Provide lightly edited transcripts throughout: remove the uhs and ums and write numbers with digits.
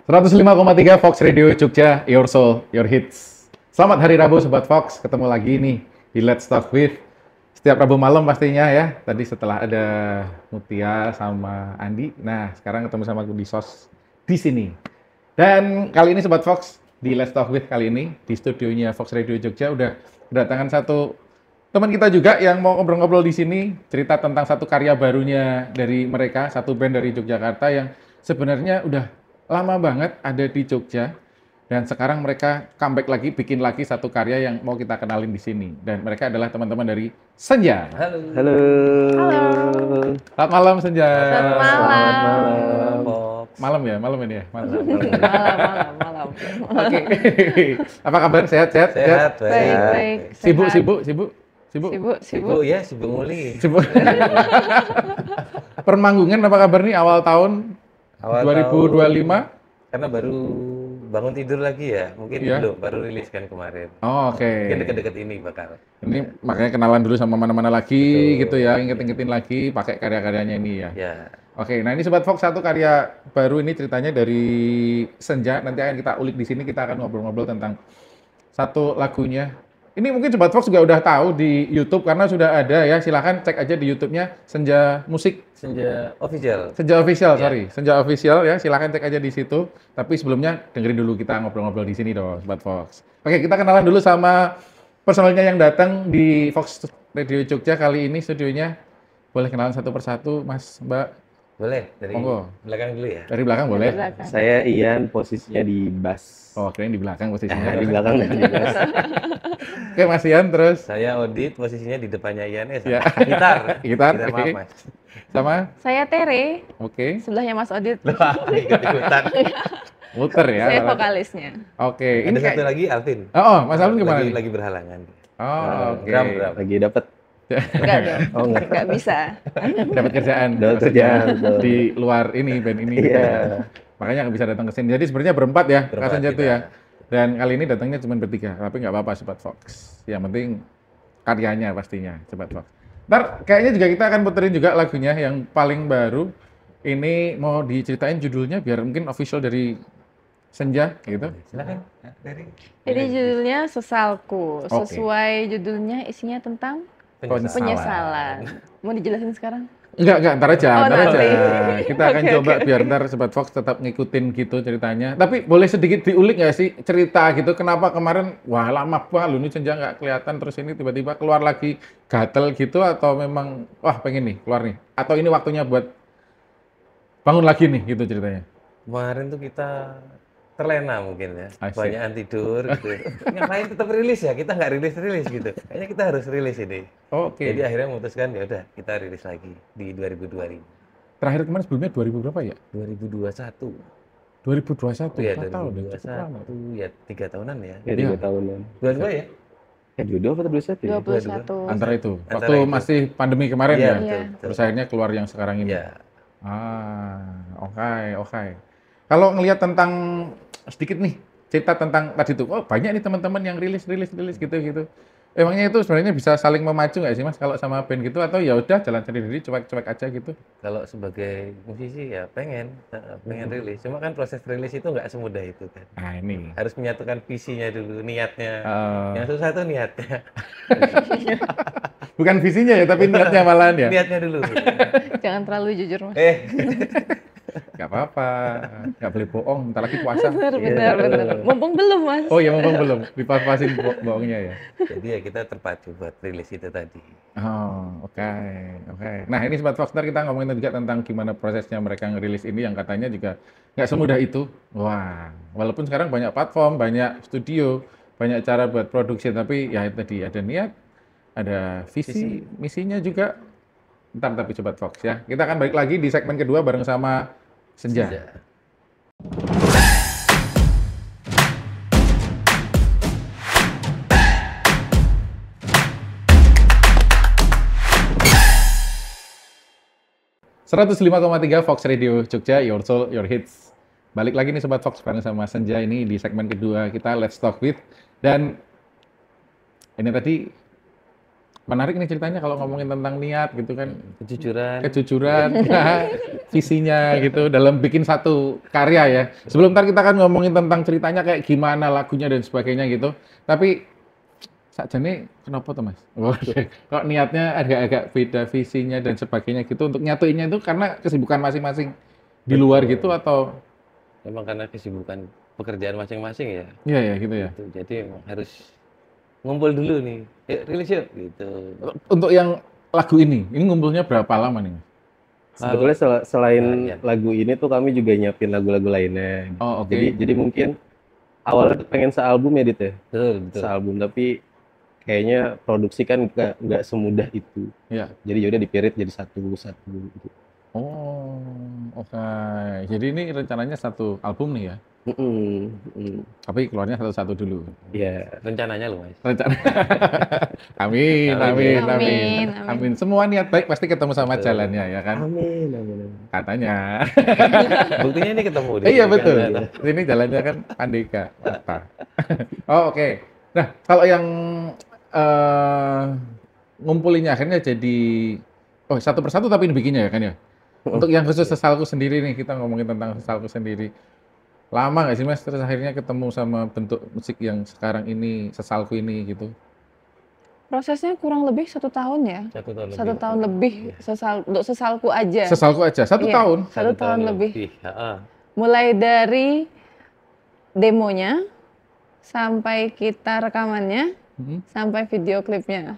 105,3 Fox Radio Jogja, Your Soul, Your Hits. Selamat hari Rabu Sobat Fox, ketemu lagi nih di Let's Talk With. Setiap Rabu malam pastinya ya. Tadi setelah ada Mutia sama Andi, nah sekarang ketemu sama aku di SOS di sini. Dan kali ini Sobat Fox, di Let's Talk With kali ini, di studionya Fox Radio Jogja udah kedatangan satu teman kita juga yang mau ngobrol-ngobrol di sini, cerita tentang satu karya barunya dari mereka, satu band dari Yogyakarta yang sebenarnya udah lama banget ada di Jogja dan sekarang mereka comeback lagi, bikin lagi satu karya yang mau kita kenalin di sini. Dan mereka adalah teman-teman dari Senja. Halo. Halo. Selamat malam Senja. Selamat malam. Malam ya, malam ini ya. Malam. Malam. Oke. Apa kabar? Sehat? Sehat. Baik. Sibuk. Sibuk. Ya, sibuk muli. Sibuk. Permanggungan apa kabar nih awal tahun? 2025? Karena baru bangun tidur lagi ya, mungkin Iya. belum, baru rilis kan kemarin. Oh, oke. Mungkin deket-deket ini bakal. Ini makanya kenalan dulu sama mana-mana lagi Betul. gitu ya, inget-ingetin lagi pakai karya-karyanya ini ya. Ya, Oke, nah ini Sobat Fox satu karya baru ini ceritanya dari Senja. Nanti akan kita ulik di sini, kita akan ngobrol-ngobrol tentang satu lagunya. Ini mungkin Sobat Fox juga udah tahu di YouTube karena sudah ada ya. Silahkan cek aja di YouTube-nya Senja Musik. Senja official. Senja Official, Ya. sorry. Senja Official ya, silahkan cek aja di situ. Tapi sebelumnya dengerin dulu kita ngobrol-ngobrol di sini dong, Sobat Fox. Oke, kita kenalan dulu sama personelnya yang datang di Fox Radio Jogja kali ini studionya. Boleh kenalan satu persatu, Mas, Mbak. Boleh, dari Monggo. belakang dulu ya. Dari belakang boleh? Saya Ian, posisinya di bass. Oh, kirain di belakang posisinya. Di belakang dan di bass. Oke, Mas Ian, terus Saya Odit, posisinya di depannya Ian, Ya. gitar. Gitar, maaf oke. Mas. sama? Saya Tere, Oke, sebelahnya Mas Odit. Wah, ikut-ikutan. muter ya. Saya salah. vokalisnya. Oke, Ada ini satu kayak... lagi, Alvin. Oh, Mas Alvin gimana nih? Lagi berhalangan. Oh, oke. Drum. Lagi dapat. Enggak dong. Oh, enggak. Enggak bisa. Dapat kerjaan. Dapat kerjaan, betul. Di luar ini, band ini. Iya. Makanya nggak bisa datang ke sini. Jadi sebenarnya berempat ya, Berempat Kak Senja tuh kita. ya. Dan kali ini datangnya cuma bertiga, tapi nggak apa-apa Sobat Fox. Yang penting karyanya pastinya, Sobat Fox. Ntar kayaknya juga kita akan puterin juga lagunya yang paling baru. Ini mau diceritain judulnya biar mungkin official dari Senja gitu. Silakan. Dari Jadi judulnya Sesalku. Oke. Sesuai judulnya isinya tentang penyesalan. Mau dijelasin sekarang? Enggak, ntar aja, Oh, ntar aja. nanti. Kita akan Oke, coba oke. biar ntar Sobat Fox tetap ngikutin gitu ceritanya. Tapi boleh sedikit diulik nggak sih cerita gitu, kenapa kemarin, wah lama banget loh ini Senja nggak kelihatan, terus ini tiba-tiba keluar lagi gatel gitu, atau memang, wah pengen nih keluar nih. Atau ini waktunya buat bangun lagi nih gitu ceritanya. Kemarin tuh kita terlena mungkin ya, Asik. banyakan tidur gitu. Ngapain tetap rilis ya, kita nggak rilis gitu. Kayaknya kita harus rilis ini. Oke. Jadi akhirnya memutuskan ya udah kita rilis lagi di 2025. Terakhir kemarin sebelumnya 2000 berapa ya? 2021. 2021, Iya, 4 tahun udah cukup lama. 2021 ya 3 tahunan ya. Ya, 3 tahunan. 22 ya? Jodoh apa 21 ya? 21. Antara itu, Antara waktu itu. masih pandemi kemarin Iya, ya? betul, Iya. betul. Terus akhirnya keluar yang sekarang ini? Iya. Oke. Kalau ngelihat tentang sedikit nih cerita tentang tadi tuh, oh banyak nih teman-teman yang rilis gitu. Emangnya itu sebenarnya bisa saling memacu nggak sih Mas kalau sama band gitu, atau ya udah jalan sendiri cuek-cuek aja gitu? Kalau sebagai musisi ya pengen rilis. Cuma kan proses rilis itu nggak semudah itu kan. Nah ini. Harus menyatukan visinya dulu, niatnya. Eh, Yang susah tuh niatnya. bukan visinya ya, tapi niatnya malahan ya. Niatnya dulu. Jangan terlalu jujur, Mas. Nggak apa-apa, nggak boleh bohong, bentar lagi puasa. Benar. Mumpung belum, Mas. Oh ya, mumpung belum, dipas-pasin bohongnya ya. Jadi ya kita terpacu buat rilis itu tadi. Oh, oke. Nah, ini Sobat Fox, ntar kita ngomongin juga tentang gimana prosesnya mereka ngerilis ini yang katanya juga nggak semudah itu. Wah, walaupun sekarang banyak platform, banyak studio, banyak cara buat produksi, tapi ya itu tadi ada niat, ada visi, misinya juga. Ntar tapi Sobat Fox ya. Kita akan balik lagi di segmen kedua bareng sama Senja. 105,3 Fox Radio Jogja, Your Soul, Your Hits. Balik lagi nih Sobat Fox bareng sama Senja ini di segmen kedua kita Let's Talk With. Dan ini tadi menarik nih ceritanya kalau ngomongin tentang niat gitu kan, kejujuran. ya, visinya gitu dalam bikin satu karya ya. Sebelum ntar kita kan ngomongin tentang ceritanya kayak gimana lagunya dan sebagainya gitu. Tapi sakjane kenapa tuh Mas? Kok niatnya agak-agak beda visinya dan sebagainya gitu untuk nyatuinnya itu karena kesibukan masing-masing di luar gitu atau? Memang karena kesibukan pekerjaan masing-masing ya. Iya ya gitu ya. Gitu. Jadi memang harus ngumpul dulu nih, rilis yuk gitu. Untuk yang lagu ini ngumpulnya berapa lama nih? Sebetulnya selain Ya. lagu ini tuh kami juga nyiapin lagu-lagu lainnya. Oh, oke. Jadi mungkin awalnya tuh pengen sealbum ya Dit ya. Betul. Sealbum, tapi kayaknya produksi kan nggak semudah itu. Iya. Jadi yaudah dipirit jadi satu gitu. Oh, oke. Jadi ini rencananya satu album nih ya? Tapi keluarnya satu-satu dulu. Iya. Rencananya loh Mas. Rencana. Amin, amin, amin, amin. Semua niat baik pasti ketemu sama jalannya ya kan? Amin. Katanya. Buktinya ini ketemu. Iya betul. Ini jalannya kan Pandega. Apa? Oh oke. Nah kalau yang ngumpulinnya akhirnya jadi satu persatu tapi dibikinnya ya kan ya? Untuk yang khusus Sesalku sendiri nih kita ngomongin tentang Sesalku sendiri. Lama nggak sih Mas terus akhirnya ketemu sama bentuk musik yang sekarang ini Sesalku ini gitu? Prosesnya kurang lebih 1 tahun ya. 1 tahun lebih. 1 tahun lebih untuk Sesalku aja. Sesalku aja 1 Iya, tahun. 1 tahun lebih. Heeh. Mulai dari demonya sampai kita rekamannya sampai video klipnya.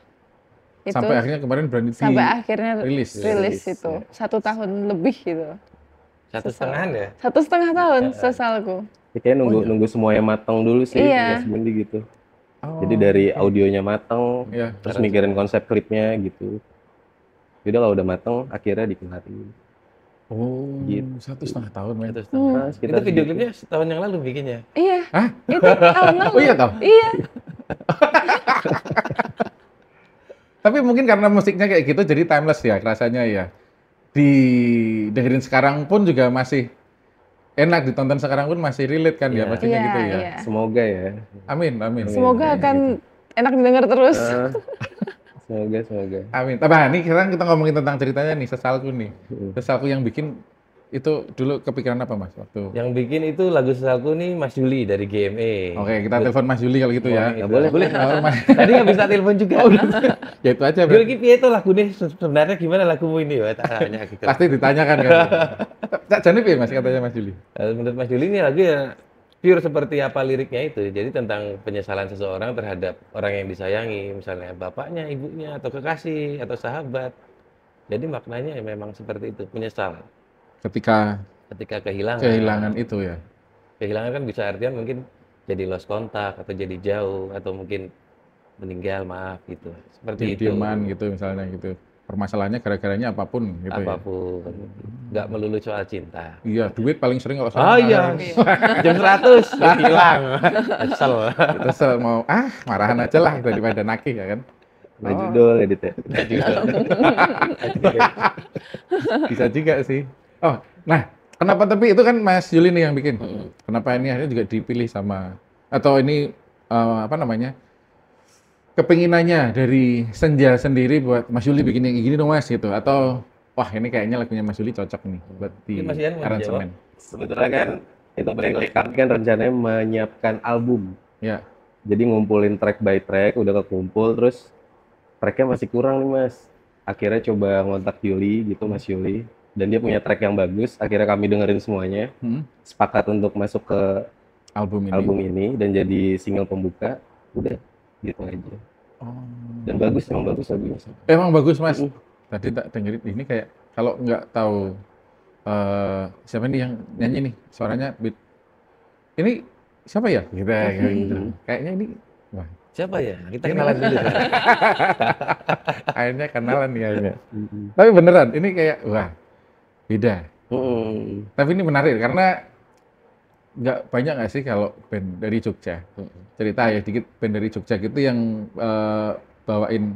Itu Sampai akhirnya kemarin berani sampai akhirnya rilis itu 1 tahun lebih gitu. 1,5 ya? 1,5 tahun Sesalku. Ya, kayak nunggu semuanya matang dulu sih, Iya. sebenarnya gitu. Jadi dari audionya matang, Iya. terus mikirin konsep klipnya gitu. Jadi kalau udah matang, akhirnya dikelarin. Oh, Gitu. 1,5 tahun men. 1,5. Nah, sekitar Itu video segitu. klipnya setahun yang lalu bikinnya. Iya. Hah? Itu tahun lalu. Oh iya toh? Iya. Tapi mungkin karena musiknya kayak gitu jadi timeless ya rasanya ya. Dengerin sekarang pun juga masih enak, ditonton sekarang pun masih relate kan ya, Iya. pastinya Iya, gitu ya. iya. Semoga ya. Amin, amin. Semoga akan enak didengar terus. Semoga. Amin. Nah, ini sekarang kita ngomongin tentang ceritanya nih, Sesalku nih. Sesalku yang bikin itu dulu kepikiran apa Mas waktu? Yang bikin itu lagu Sesalku nih Mas Juli dari GME. Oke, kita telepon Mas Juli kalau gitu ya. Nggak boleh. Boleh. Oh, Mas. Tadi nggak bisa telepon juga. Ya itu aja. Juli piye itu lagu nih sebenarnya gimana lagumu ini? Wah, tanya gitu. Pasti ditanyakan kan. Cak Jani piye Mas katanya Mas Juli? Menurut Mas Juli ini lagu ya pure seperti apa liriknya itu. Jadi tentang penyesalan seseorang terhadap orang yang disayangi, misalnya bapaknya, ibunya, atau kekasih, atau sahabat. Jadi maknanya ya memang seperti itu, menyesal ketika kehilangan itu ya. Kehilangan kan bisa artian mungkin jadi lost kontak atau jadi jauh atau mungkin meninggal, maaf gitu. Seperti itu. Dieman gitu misalnya gitu. Permasalahannya gara-garanya apapun gitu ya. Apapun. Nggak melulu soal cinta. Iya, duit paling sering kalau Oh iya, jam 100 hilang. Kesel. Terus mau marahan aja lah daripada nakih ya kan. Nah, judul edit ya. Bisa juga sih. Oh, nah, kenapa tapi itu kan Mas Juli nih yang bikin. Kenapa ini akhirnya juga dipilih sama atau ini apa namanya? Kepinginannya dari Senja sendiri buat Mas Juli bikin yang gini dong Mas gitu atau wah ini kayaknya lagunya Mas Juli cocok nih buat di Ini Mas Ian mau aransemen. Sebetulnya kan itu barangkali kami kan rencananya menyiapkan album. Ya. Jadi ngumpulin track by track, udah kekumpul, terus tracknya masih kurang nih Mas. Akhirnya coba ngontak Yuli gitu, Mas Yuli. Dan dia punya track yang bagus, akhirnya kami dengerin semuanya. Sepakat untuk masuk ke album ini dan jadi single pembuka. Udah, gitu aja. Dan bagus, emang bagus lagunya. Emang bagus Mas. Tadi tak dengerin ini kayak kalau nggak tahu siapa nih yang nyanyi nih suaranya ini siapa ya? Gitu. Kayaknya ini wah. Siapa ya? Kita kenalan dulu. Akhirnya kenalan nih akhirnya. Tapi beneran ini kayak wah beda. Tapi ini menarik karena nggak banyak nggak sih kalau band dari Jogja cerita ya dikit band dari Jogja gitu yang bawain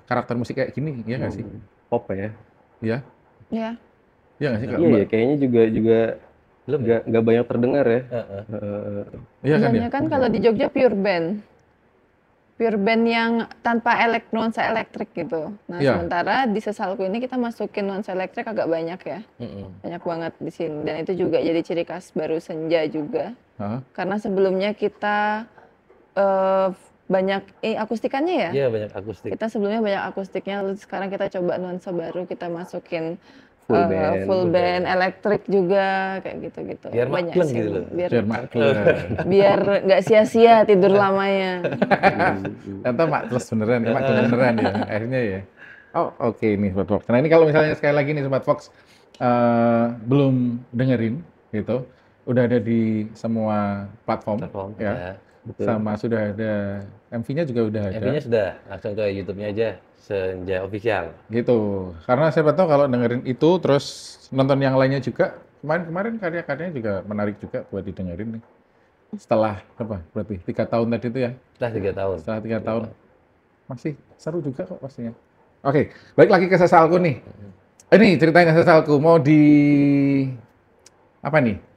karakter musik kayak gini ya nggak sih? Pop ya? Iya. Iya. Iya nggak sih? Iya, kayaknya juga Belum nggak banyak terdengar ya. Iya kan ya. Kan kalau di Jogja pure pure band yang tanpa nuansa elektrik gitu. Nah, Iya. sementara di Sesalku ini kita masukin nuansa elektrik agak banyak ya. Banyak banget di sini. Dan itu juga jadi ciri khas baru Senja juga. Hah? Karena sebelumnya kita banyak akustikannya ya. Iya, banyak akustik. Kita sebelumnya banyak akustiknya, lalu sekarang kita coba nuansa baru, kita masukin Full band, elektrik juga, kayak gitu-gitu. Biar Banyak maklum sih, gitu loh. Biar maklum. biar nggak sia-sia tidur lamanya. Ternyata makles beneran, maklum beneran ya akhirnya ya. Oh oke nih Sobat Fox. Nah ini kalau misalnya sekali lagi nih Sobat Fox belum dengerin gitu, udah ada di semua platform, ya. Betul. Sama sudah ada MV-nya juga udah ada. MV-nya sudah, langsung ke YouTube-nya aja, Senja Official. Gitu. Karena siapa tahu kalau dengerin itu terus nonton yang lainnya juga, kemarin karya-karyanya juga menarik juga buat didengerin nih. Setelah apa? Berarti 3 tahun tadi itu ya? Setelah 3 tahun. Setelah 3 tahun. Masih seru juga kok pastinya. Oke, balik lagi ke Sesalku nih. Ini ceritanya Sesalku mau di apa nih?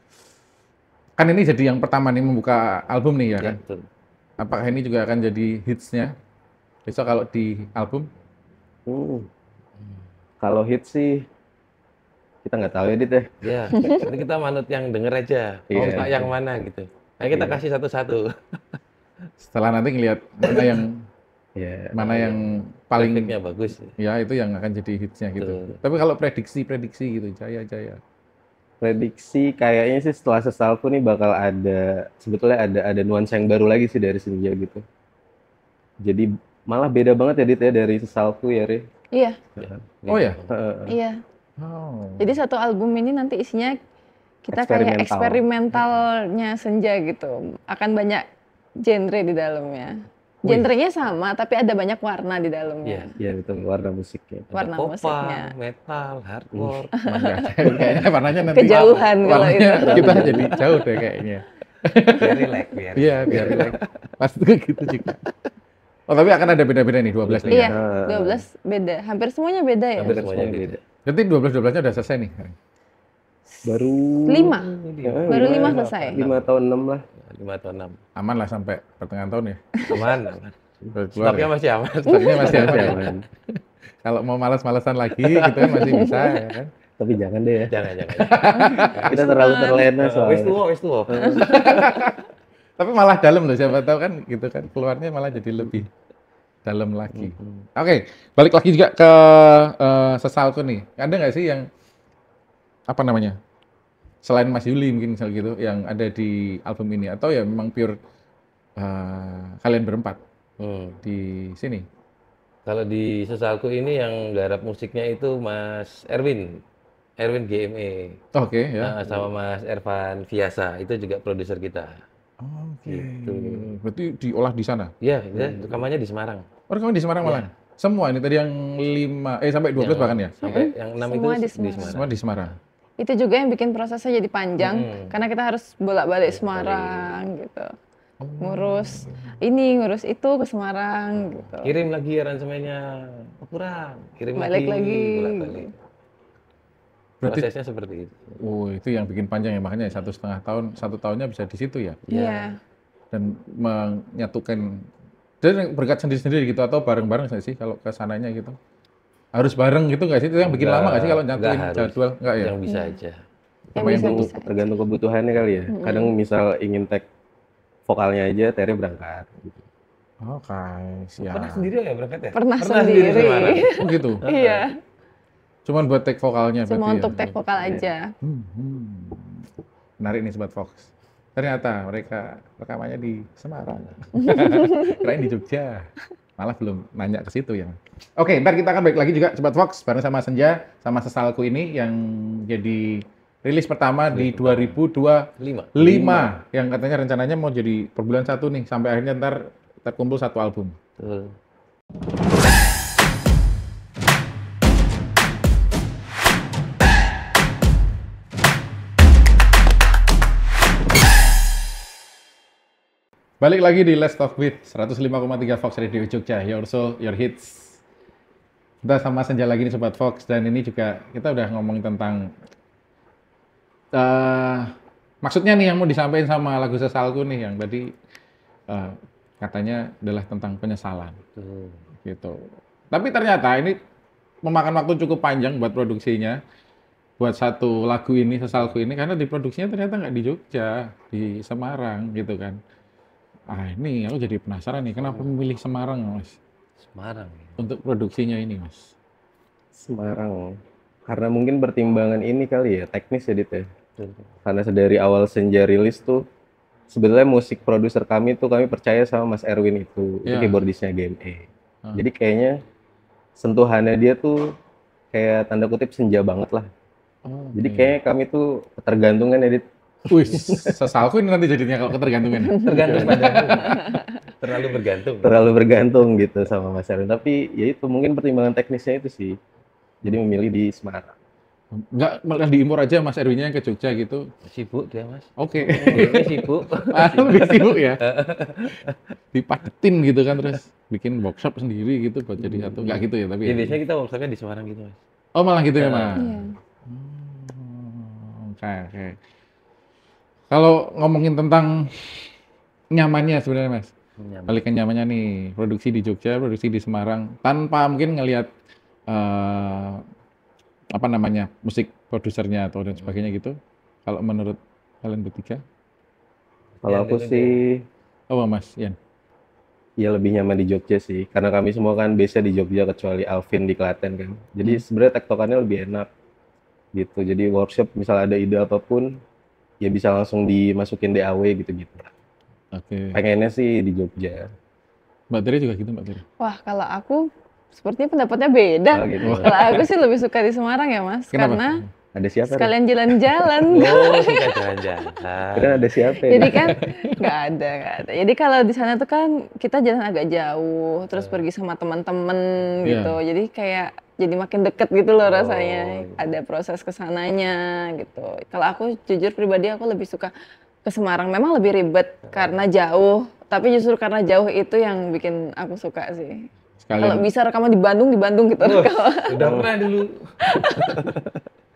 Kan ini jadi yang pertama nih membuka album nih ya kan? Betul. Apakah ini juga akan jadi hitsnya? Besok kalau di album? Kalau hit sih kita nggak tahu ya Dit ya. Ya, nanti kita manut yang denger aja. Iya. Suka yang mana gitu. Nah, kita kasih satu-satu. Setelah nanti ngelihat mana yang Iya. mana yang paling Grafiknya bagus. ya itu yang akan jadi hitsnya gitu. Betul. Tapi kalau prediksi gitu, Jaya. Prediksi kayaknya sih setelah Sesalku nih bakal ada sebetulnya ada nuansa yang baru lagi sih dari Senja gitu. Jadi malah beda banget ya Dit ya dari Sesalku ya Re. Iya, Oh ya? iya. Oh. Jadi satu album ini nanti isinya kita kayak eksperimentalnya Senja gitu. Akan banyak genre di dalamnya. Genrenya sama, tapi ada banyak warna di dalamnya. Iya betul, warna musiknya. Warna Ada musiknya. metal, hardcore. Kayaknya warnanya nanti Kejauhan kalau warnanya itu. kita jadi jauh deh kayaknya. Biar relax, biar. Iya, biar relax. Pasti gitu juga. Oh, tapi akan ada beda-beda nih 12 nih. Iya, Ya? 12 beda. Hampir semuanya beda ya. Hampir semuanya beda. Berarti 12-12-nya udah selesai nih. Baru 5. Baru 5 selesai. 5 atau 6 lah. 5 atau 6. Aman lah sampai pertengahan tahun ya. Aman. Baru keluar Stoknya ya. masih aman. Stoknya masih Masih aman. aman. Kalau mau malas-malasan lagi gitu kan masih bisa ya kan. Tapi jangan deh ya. Jangan. Kita terlalu terlena Wis soalnya. tuwo. Tapi malah dalam loh, siapa tahu kan gitu kan keluarnya malah jadi lebih dalam lagi. Oke, balik lagi juga ke Sesalku nih. Ada nggak sih yang apa namanya? Selain Mas Yuli mungkin misal gitu yang ada di album ini atau ya memang pure kalian berempat di sini? Kalau di Sesalku ini yang garap musiknya itu Mas Erwin GME. Oke, ya. Nah, sama Mas Ervan Viasa, itu juga produser kita. Oke. Gitu. Berarti diolah di sana. Iya, rekamannya di Semarang. Oh, rekaman di Semarang malah. Semua ini tadi yang 5 sampai 12 bahkan ya. Sampai yang 6 Semua itu di di Semarang. Semarang. Semua di Semarang. Itu juga yang bikin prosesnya jadi panjang karena kita harus bolak-balik Semarang gitu. Ngurus ini, ngurus itu ke Semarang gitu. Kirim lagi aransemennya, kurang. Kirim Balik lagi. bolak-balik. Berarti Prosesnya seperti itu. oh, itu yang bikin panjang ya makanya 1,5 tahun, 1 tahunnya bisa di situ ya. Iya. Dan menyatukan dan berkat sendiri-sendiri gitu atau bareng-bareng nggak sih kalau ke sananya gitu? Harus bareng gitu nggak sih? Itu yang bikin lama nggak sih kalau nyatuin Nggak harus. jadwal? Nggak ya? Yang bisa aja. Sama yang bisa, dulu. bisa. Tergantung kebutuhannya kali ya. Kadang misal ingin tag vokalnya aja, Tere berangkat. Gitu. Oke, siap. Pernah sendiri ya berangkat ya? Pernah sendiri. Semarang. Oh gitu. Iya. Cuman buat take vokalnya Cuma berarti untuk ya? tag vokal aja. Menarik nih Sobat Fox. Ternyata mereka rekamannya di Semarang. Kirain di Jogja. Malah belum nanya ke situ ya. Oke, ntar kita akan balik lagi juga Sobat Fox bareng sama Senja sama Sesalku ini yang jadi rilis pertama di 2025 yang katanya rencananya mau jadi per bulan 1 nih sampai akhirnya ntar terkumpul 1 album. Betul. Balik lagi di Let's Talk With 105,3 Fox Radio Jogja, Your Soul, Your Hits. Kita sama Senja lagi nih Sobat Fox, dan ini juga kita udah ngomongin tentang maksudnya nih yang mau disampaikan sama lagu Sesalku nih yang tadi katanya adalah tentang penyesalan. Tuh. Gitu. Tapi ternyata ini memakan waktu cukup panjang buat produksinya, buat satu lagu ini, Sesalku ini, karena diproduksinya ternyata nggak di Jogja, di Semarang gitu kan. Ini aku jadi penasaran nih, kenapa memilih Semarang, Mas? Semarang. Untuk produksinya ini, Mas. Semarang. Karena mungkin pertimbangan ini kali ya, teknis ya Dit ya. Karena dari awal Senja rilis tuh, sebenarnya musik produser kami tuh kami percaya sama Mas Erwin itu keyboardisnya GME. Jadi kayaknya sentuhannya dia tuh kayak tanda kutip senja banget lah. Jadi kayaknya kami tuh ketergantungan ya Dit. Wih, Sesalku ini nanti jadinya kalau ketergantungan. Tergantung padamu. Terlalu bergantung. Terlalu bergantung gitu sama Mas Erwin. Tapi ya itu mungkin pertimbangan teknisnya itu sih. Jadi memilih di Semarang. Enggak, malah diimpor aja Mas Erwinnya ke Jogja gitu. Sibuk dia, Mas. Oke. Dia sibuk. Lebih sibuk ya. Dipaketin gitu kan, terus bikin workshop sendiri gitu buat jadi satu. Enggak gitu ya, tapi Ya, biasanya kita workshopnya di Semarang gitu, Mas. Oh, malah gitu ya, Mas? Iya. Oke. Kalau ngomongin tentang nyamannya sebenarnya, Mas. Balik ke nyamannya nih, produksi di Jogja, produksi di Semarang, tanpa mungkin ngelihat apa namanya, musik produsernya atau dan sebagainya gitu. Kalau menurut kalian bertiga? Kalau aku sih, Mas Ian. ya lebih nyaman di Jogja sih. Karena kami semua kan base di Jogja kecuali Alvin di Klaten kan. Jadi sebenarnya tektokannya lebih enak gitu. Jadi workshop misal ada ide apapun, ya bisa langsung dimasukin DAW gitu-gitu. Oke. Pengennya sih di Jogja. Mbak Teri juga gitu, Mbak Teri? Wah, kalau aku sepertinya pendapatnya beda. Oh, gitu. Kalau aku sih lebih suka di Semarang ya, Mas. Kenapa? Karena Ada siapa? sekalian jalan-jalan. Oh, suka jalan-jalan. Kira ada siapa? Jadi kan nggak ada. Jadi kalau di sana tuh kan kita jalan agak jauh, terus pergi sama teman-teman gitu. Jadi kayak jadi makin deket gitu loh rasanya. Ada proses kesananya gitu. Kalau aku jujur pribadi aku lebih suka ke Semarang. Memang lebih ribet karena jauh. Tapi justru karena jauh itu yang bikin aku suka sih. Kalau bisa rekaman di Bandung gitu. Udah pernah dulu.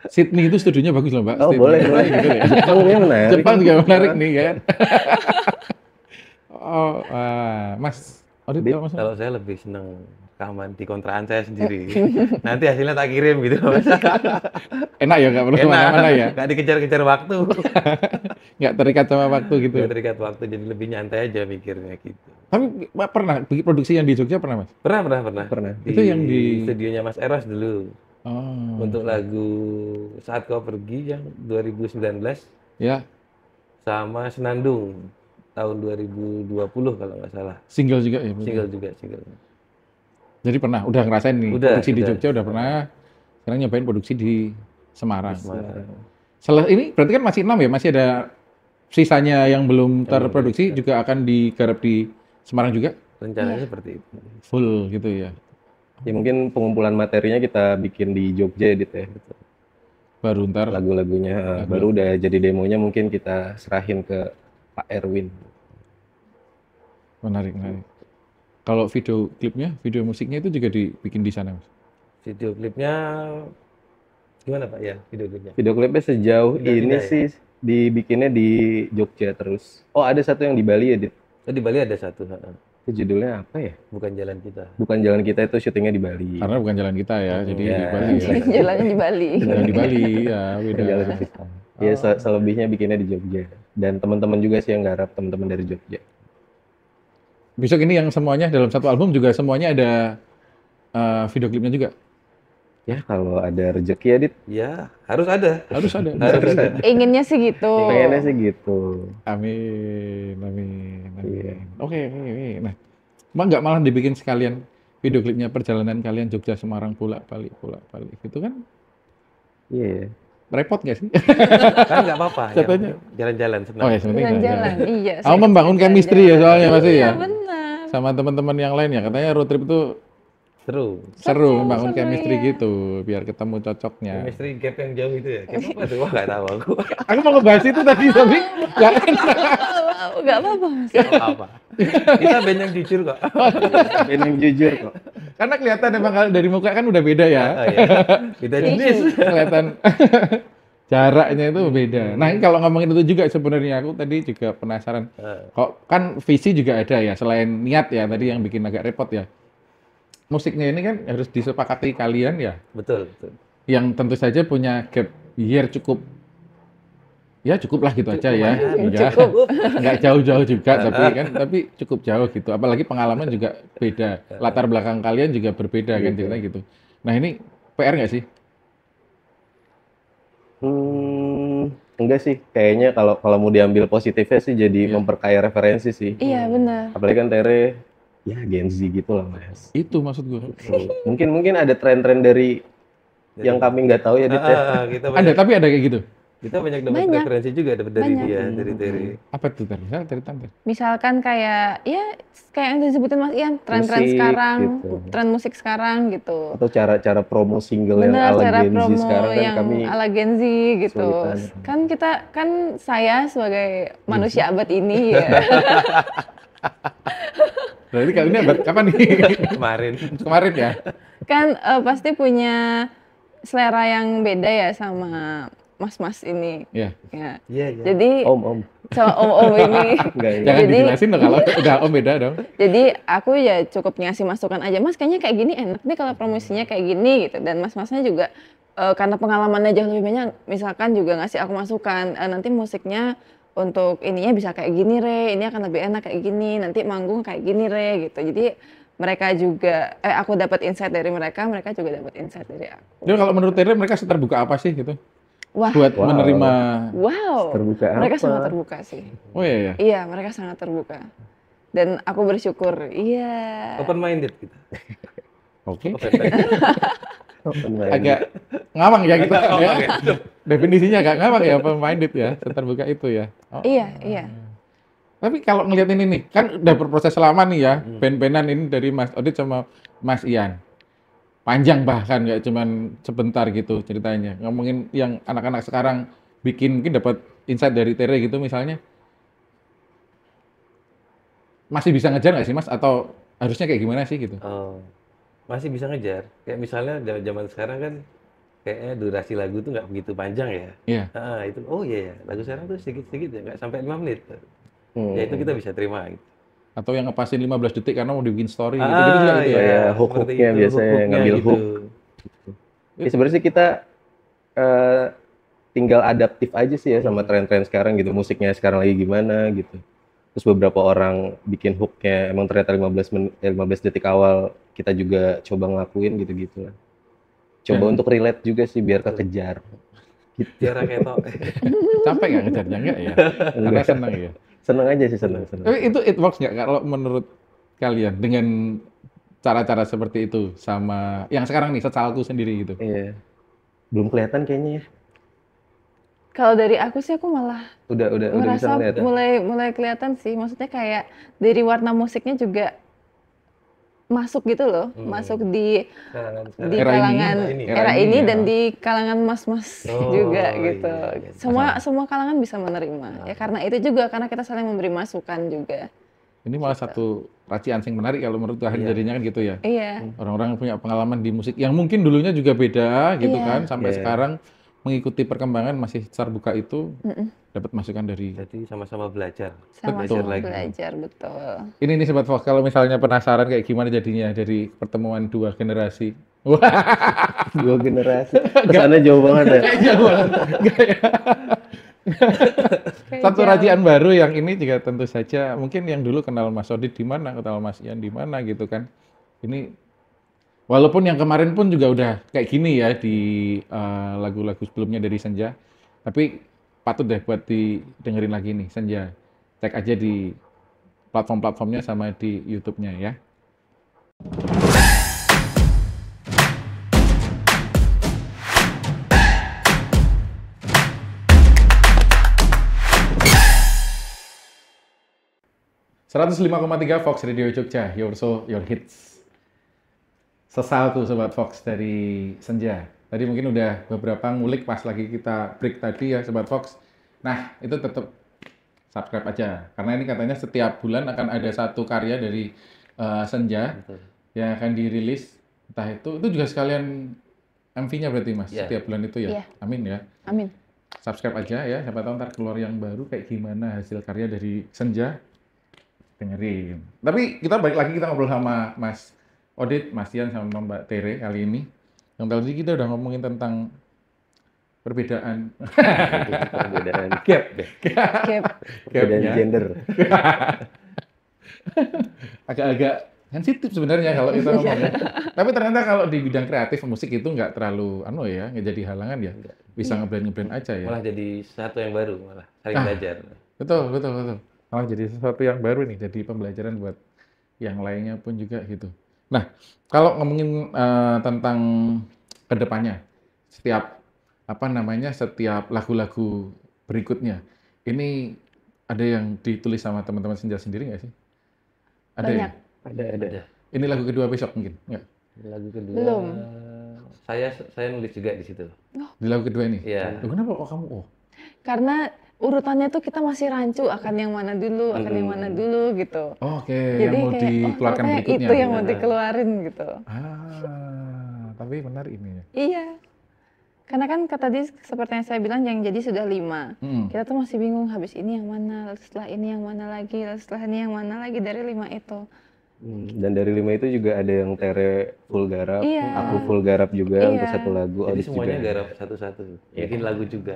Sydney itu studionya bagus loh, Mbak. Oh, Sydney. boleh. Gitu ya. Jepangnya menarik. Jepang juga menarik nih kan. Mas, Mas. Kalau saya lebih seneng rekaman di kontrakan saya sendiri. Nanti hasilnya tak kirim gitu, Mas. Enak ya, nggak perlu kemana-mana ya? Nggak dikejar-kejar waktu. Nggak terikat sama waktu gitu. Nggak terikat waktu, jadi lebih nyantai aja mikirnya gitu. Tapi pernah bikin produksi yang di Jogja pernah, Mas? Pernah. Itu yang di studionya Mas Eros dulu. Oh. Untuk lagu Saat Kau Pergi yang 2019 Ya. sama Senandung tahun 2020 kalau nggak salah. Single juga ya? Single. Jadi pernah, udah ngerasain nih produksi di udah. Jogja udah pernah. Sekarang nyobain produksi di Semarang. Ini berarti kan masih 6 ya? Masih ada sisanya yang belum terproduksi juga akan digarap di Semarang juga? Rencananya seperti itu. Full gitu ya? Ya mungkin pengumpulan materinya kita bikin di Jogja Dit ya. Baru ntar Lagu-lagunya baru udah jadi demonya mungkin kita serahin ke Pak Erwin. menarik. Kalau video klipnya, video musiknya itu juga dibikin di sana, Mas? Video klipnya gimana Pak ya video klipnya? Video klipnya sejauh Pindah-pindah ini ya? sih dibikinnya di Jogja terus. Oh, ada satu yang di Bali ya, Dit. Oh, di Bali ada satu. Itu judulnya apa ya? Bukan Jalan Kita. Bukan Jalan Kita, itu syutingnya di Bali. Karena bukan jalan kita ya, jadi ya. di Bali ya. Jalannya di Bali. Jalan di Bali, ya beda. Bukan Jalan Kita. Ya, selebihnya bikinnya di Jogja. Dan teman-teman juga sih yang garap, teman-teman dari Jogja. Besok ini yang semuanya dalam satu album juga semuanya ada video klipnya juga? Ya, kalau ada rezeki ya, Dit. Ya, harus ada. Harus ada. Harus ada. Inginnya sih gitu. Pengennya sih gitu. Amin. Iya. Oke. Nah, nggak malah dibikin sekalian video klipnya perjalanan kalian Jogja Semarang bolak-balik gitu kan? Iya. Repot nggak sih? Kan nggak apa-apa. Contohnya? Jalan-jalan senang. Oh ya, sebenarnya Jalan-jalan, iya. Kamu membangun chemistry ya soalnya masih Iya, ya? benar. Sama teman-teman yang lain ya, katanya road trip itu seru membangun chemistry iya. gitu, biar ketemu cocoknya. Chemistry gap yang jauh itu ya. Gap apa tuh? Wah, nggak tahu aku. Aku mau ngebahas itu tadi, tapi nggak enak. Nggak apa-apa, Mas. Nggak apa. Kita band yang jujur kok. Band yang jujur kok. Karena kelihatan emang kalau dari muka kan udah beda ya. Oh, iya. Kita jenis. Kelihatan Jaraknya itu beda. Nah, ini kalau ngomongin itu juga sebenarnya aku tadi juga penasaran. Kok kan visi juga ada ya, selain niat ya tadi yang bikin agak repot ya. Musiknya ini kan harus disepakati kalian ya, Betul, betul. yang tentu saja punya gap year cukup ya cukup lah gitu aja ya. Nggak jauh-jauh juga tapi cukup jauh gitu. Apalagi pengalaman juga beda. Latar belakang kalian juga berbeda kan ceritanya gitu. Nah, ini PR nggak sih? Enggak sih, kayaknya kalau mau diambil positifnya sih jadi memperkaya referensi sih. Iya, benar. Apalagi kan Tere ya Gen Z gitu lah Mas. Itu maksud gue. Mungkin ada tren-tren dari yang kami nggak tahu ya Dit ya. Ada, tapi ada kayak gitu. Kita banyak dapat Banyak. referensi juga dari Banyak. dia, dari Terry. Apa tuh tadi? Misalnya dari Tante. Misalkan kayak ya kayak yang disebutin Mas Ian, tren-tren Musik, sekarang, gitu. tren musik sekarang gitu. Atau cara promo single yang Benar, ala cara Gen Z promo sekarang kan yang kami ala Gen Z gitu. kesulitan. Kan saya sebagai manusia abad ini ya. Berarti kali ini abad kapan nih? Kemarin. Kemarin ya? Kan pasti punya selera yang beda ya sama mas-mas ini. Iya. Ya. Iya, iya. Jadi Om. sama om-om ini. Enggak ya. Jangan Jadi- dijelasin dong kalau udah om beda dong. Jadi aku ya cukup ngasih masukan aja, Mas kayaknya kayak gini enak nih kalau promosinya kayak gini gitu. Dan mas-masnya juga karena pengalamannya jauh lebih banyak, misalkan juga ngasih aku masukan, nanti musiknya untuk ininya bisa kayak gini Re, ini akan lebih enak kayak gini, nanti manggung kayak gini Re gitu. Jadi mereka juga, aku dapat insight dari mereka juga dapat insight dari aku. Jadi kalau menurut Tere mereka terbuka apa sih gitu? Wah, Buat Wow. menerima. wow, Terbuka mereka apa? sangat terbuka sih. Oh iya ya. Iya, mereka sangat terbuka. Dan aku bersyukur, iya. Open minded kita. Oke. Open mind. Agak ngawang ya kita Agak ya. ngawang ya. Definisinya agak ngawang ya, open minded ya, terbuka itu ya. Oh. Iya. Tapi kalau ngelihat ini nih, kan udah berproses lama nih ya, band-bandan ini dari Mas Odit sama Mas Ian. Panjang bahkan, nggak cuman sebentar gitu ceritanya. Ngomongin yang anak-anak sekarang bikin, mungkin dapat insight dari Tere gitu misalnya. Masih bisa ngejar nggak sih Mas? Atau harusnya kayak gimana sih gitu? Oh, masih bisa ngejar. Kayak misalnya zaman sekarang kan kayaknya durasi lagu tuh nggak begitu panjang ya. Iya. Itu, oh iya ya, lagu sekarang tuh sedikit-sedikit ya, nggak sampai 5 menit. Hmm. Ya itu kita bisa terima gitu. Atau yang ngepasin 15 detik karena mau dibikin story gitu-gitu juga gitu ya. iya. seperti hook-hooknya itu, biasanya hook-hooknya ngambil gitu. hook. Ya sebenarnya sih kita tinggal adaptif aja sih ya sama tren-tren sekarang gitu. Musiknya sekarang lagi gimana gitu. Terus beberapa orang bikin hooknya emang ternyata 15 detik awal kita juga coba ngelakuin gitu-gitu lah. Coba untuk relate juga sih biar kekejar. Jarak ketok. Capek nggak ngejarnya? Enggak ya? Karena senang ya. Seneng aja sih, seneng. Tapi itu it works nggak kalau menurut kalian dengan cara-cara seperti itu sama yang sekarang nih secalku sendiri gitu? Iya. Belum kelihatan kayaknya ya. Kalau dari aku sih aku malah Udah bisa merasa ngeliat ya. mulai kelihatan sih. Maksudnya kayak dari warna musiknya juga masuk gitu loh, masuk di Kalangan sekarang. Era ini. kalangan Era era ini ini ya. dan di kalangan mas-mas Oh, juga iya, gitu. iya. Semua kalangan bisa menerima. Ya karena itu juga karena kita saling memberi masukan juga. Ini malah satu racian yang menarik kalau menurut akhir jadinya kan gitu ya. Iya. Orang-orang punya pengalaman di musik yang mungkin dulunya juga beda gitu Iya. kan, sampai Iya. sekarang mengikuti perkembangan masih terbuka itu, dapat masukan dari. Jadi sama-sama belajar. Sama-sama lagi. belajar, betul. Ini nih Sobat Fox, kalau misalnya penasaran kayak gimana jadinya dari pertemuan dua generasi. Wah, Dua generasi. Kesannya jauh banget ya. jauh banget. Nggak ya? Kayak Satu jauh. racian baru yang ini juga tentu saja mungkin yang dulu kenal Mas Odit di mana, kenal Mas Ian di mana gitu kan. Ini walaupun yang kemarin pun juga udah kayak gini ya di lagu-lagu sebelumnya dari Senja, tapi patut deh buat didengerin lagi nih Senja. Cek aja di platform-platformnya sama di YouTube-nya ya. ...105,3 Fox Radio Jogja, Your Soul, Your Hits. Sesal tuh Sobat Fox dari Senja. Tadi mungkin udah beberapa ngulik pas lagi kita break tadi ya Sobat Fox. Nah, itu tetap subscribe aja. Karena ini katanya setiap bulan akan ada satu karya dari Senja yang akan dirilis. Entah itu juga sekalian MV-nya berarti Mas, Iya. setiap bulan itu ya? Iya. Amin ya. Amin. subscribe aja ya, siapa tahu ntar keluar yang baru kayak gimana hasil karya dari Senja, dengerin. Tapi kita balik lagi, kita ngobrol sama Mas Odit, Mas Ian, sama Mbak Tere kali ini. Yang tadi kita udah ngomongin tentang perbedaan Perbedaan Gap. perbedaan gapnya. gender. Agak-agak sensitif sebenarnya kalau kita ngomongin. Tapi ternyata kalau di bidang kreatif musik itu nggak terlalu nggak jadi halangan ya. Bisa ngeblend aja ya. Malah jadi sesuatu yang baru, malah saling Ah. belajar. Betul. Malah jadi sesuatu yang baru nih, jadi pembelajaran buat yang lainnya pun juga gitu. Nah, kalau ngomongin tentang kedepannya, setiap setiap lagu-lagu berikutnya, ini ada yang ditulis sama teman-teman Senja sendiri nggak sih? Ada Banyak. ya? Ada. Ini lagu kedua besok mungkin? Nggak? Lagu kedua. Belum. Saya nulis juga di situ. Di lagu kedua ini? Iya. Loh, kenapa kok kamu? Oh, Karena urutannya tuh kita masih rancu akan yang mana dulu, akan yang mana dulu gitu. oke, Jadi yang mau kayak, dikeluarkan ternyata berikutnya. itu yang mau Nah. dikeluarin gitu. Tapi benar ini ya. Iya. Karena kan tadi seperti yang saya bilang yang jadi sudah 5. Kita tuh masih bingung habis ini yang mana, lalu setelah ini yang mana lagi, lalu setelah ini yang mana lagi dari 5 itu. Dan dari 5 itu juga ada yang Tere full garap, Iya. aku full garap juga Iya. untuk satu lagu. Jadi Odit semuanya juga. garap satu-satu. Bikin lagu juga.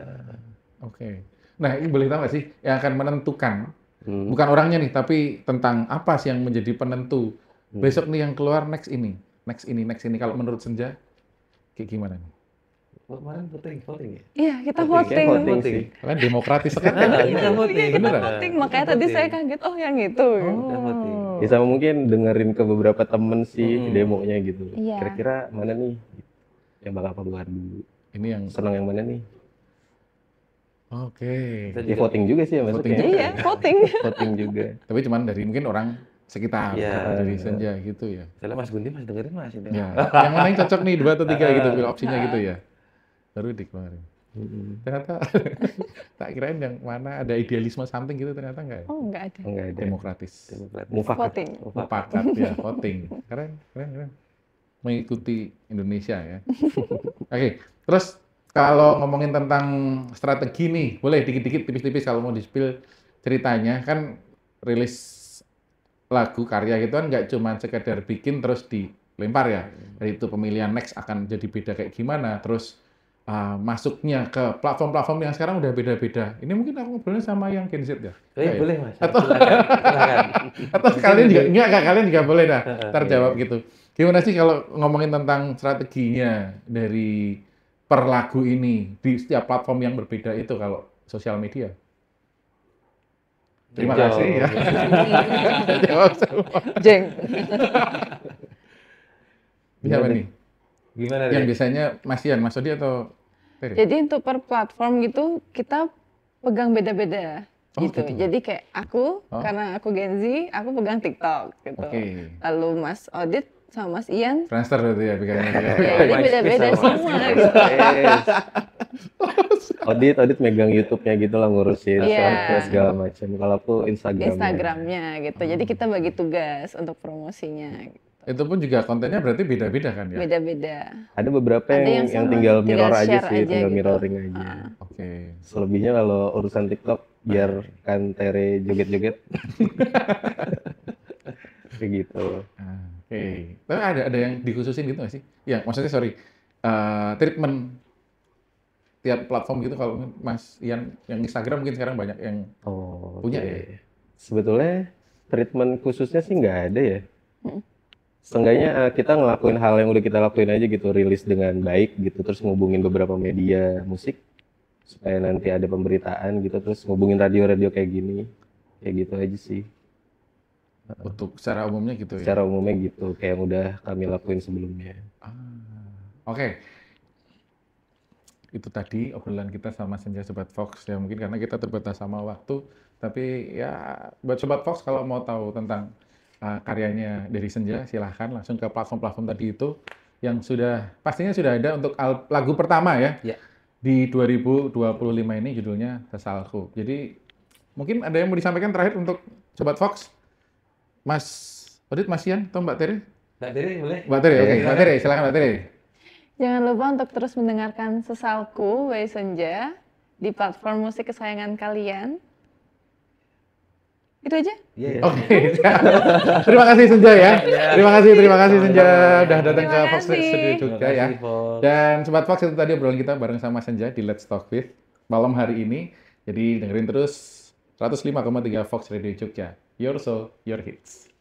Oke. Nah, ini boleh tahu nggak sih yang akan menentukan, Hmm. bukan orangnya nih, tapi tentang apa sih yang menjadi penentu besok nih yang keluar next ini. Kalau menurut Senja, kayak gimana nih? Kemarin voting ya? Iya, kita Kayak voting. voting sih. Kalian demokratis sekali. Kita voting. Kita Beneran? voting, makanya tadi saya kaget, oh yang itu. Kita voting. Ya sama mungkin dengerin ke beberapa temen sih demonya gitu. Iya. Kira-kira mana nih yang bakal keluar dulu? Ini yang Senang yang mana nih? oke. Kita Ya voting juga sih ya Voting maksudnya. juga. Iya, voting. Voting juga. Tapi cuman dari mungkin orang sekitar, Iya. dari Senja gitu ya. Misalnya Mas Gundi masih dengerin Mas ini. Ya, yang mana yang cocok nih 2 atau 3 gitu, pilih opsinya gitu ya. Baru di kemarin. Ternyata tak kirain yang mana ada idealisme something gitu, ternyata enggak ya. Oh, enggak ada. Enggak ada. Demokratis. Mufakat. Voting. Mufakat ya, voting. Keren. Mengikuti Indonesia ya. Oke, terus kalau ngomongin tentang strategi nih, boleh dikit-dikit tipis-tipis kalau mau di-spill ceritanya. Kan rilis lagu karya gitu kan nggak cuma sekedar bikin terus dilempar ya. Dari itu pemilihan next akan jadi beda kayak gimana, terus masuknya ke platform-platform yang sekarang udah beda-beda. Ini mungkin aku ngobrolnya sama yang Gen Z ya? Nggak ya? Boleh Mas. Atau- Silakan. Atau kalian juga enggak kalian juga boleh dah terjawab gitu. Gimana sih kalau ngomongin tentang strateginya dari per lagu ini di setiap platform yang berbeda itu kalau sosial media? Terima Jawab. kasih ya. Jawab semua. Jeng. Siapa nih? Gimana Yang deh? biasanya Mas Ian, Mas Odi atau Tere? Jadi untuk per platform gitu kita pegang beda-beda Oh, gitu. gitu. Jadi kayak aku Oh. karena aku Gen Z, aku pegang TikTok gitu. Oke. Lalu Mas Odit sama Mas Ian, Friendster berarti ya pegangnya. ya jadi beda-beda semua gitu. Odit megang YouTube-nya gitu lah, ngurusin Iya. shortcut segala macam. Kalau aku Instagram. Instagramnya gitu. Jadi kita bagi tugas untuk promosinya. Gitu. Itu pun juga kontennya berarti beda-beda kan ya? Beda-beda. Ada beberapa Ada yang, yang sama, tinggal tinggal mirror aja share sih, aja tinggal gitu. mirroring aja. Oke. Selebihnya kalau urusan TikTok biarkan Tere joget-joget. Kayak gitu. Oke. Tapi ada yang dikhususin gitu nggak sih? Ya, maksudnya sorry. Treatment tiap platform gitu kalau Mas Ian yang Instagram mungkin sekarang banyak yang Oh, punya oke. ya? Sebetulnya treatment khususnya sih nggak ada ya. Seenggaknya kita ngelakuin hal yang udah kita lakuin aja gitu, rilis dengan baik gitu, terus ngubungin beberapa media musik supaya nanti ada pemberitaan gitu, terus ngubungin radio-radio kayak gini, kayak gitu aja sih. untuk secara umumnya gitu ya. Secara umumnya gitu, kayak yang udah kami lakuin sebelumnya. Oke. Itu tadi obrolan kita sama Senja Sobat Fox ya, mungkin karena kita terbatas sama waktu, tapi ya buat Sobat Fox kalau mau tahu tentang karyanya dari Senja, silahkan langsung ke platform-platform tadi itu yang pastinya sudah ada untuk lagu pertama ya. Ya. Di 2025 ini judulnya Sesalku. Jadi mungkin ada yang mau disampaikan terakhir untuk Sobat Fox? Mas Odit, Mas Ian, atau Mbak Tere? Mbak Tere boleh? Mbak Tere, oke. Mbak Tere, silakan Mbak Tere. Jangan lupa untuk terus mendengarkan Sesalku by Senja di platform musik kesayangan kalian. Itu aja? Iya. Oke. Terima kasih Senja ya. Terima kasih Senja udah datang ke Terima Fox kasih. Studio Jogja ya. Fox. Dan Sobat Fox, itu tadi obrolan kita bareng sama Senja di Let's Talk With malam hari ini. Jadi dengerin terus 105,3 Fox Radio Jogja. Your Soul, Your Hits.